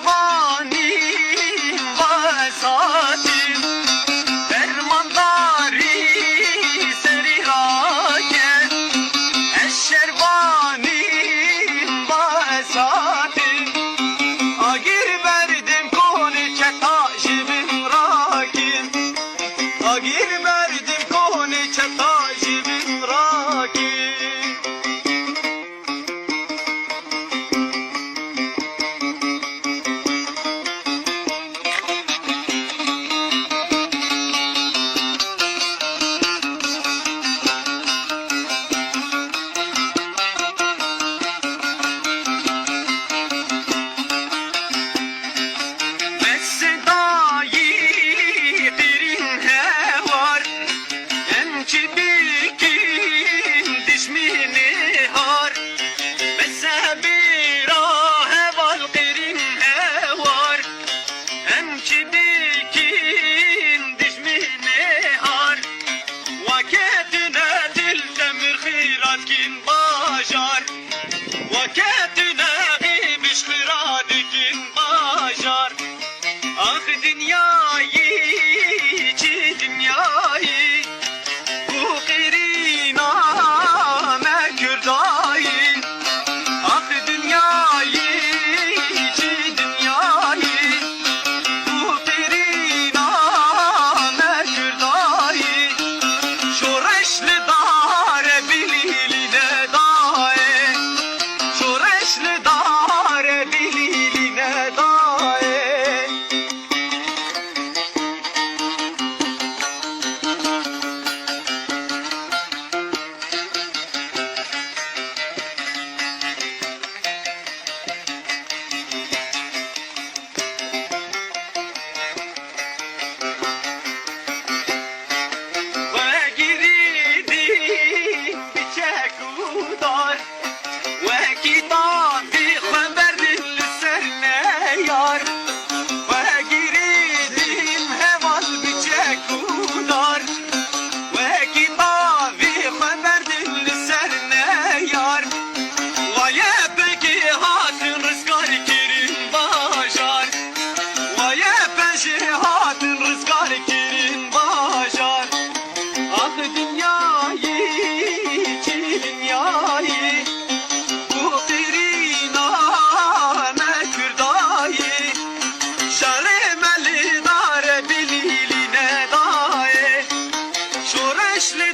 şervani vasatim fermandari seri raket eşşervani vasatim agir verdim koni çeta jibin rakim agir verdim koni çeta jibin rakim. Ah dünyayı, çi dünyayı, bu qirina mekurdayı. Ah dünyayı, çi dünyayı, bu qirina mekurdayı. Şoreşli dare bililine daye, şoreşli dare bililine daye. Şoreşli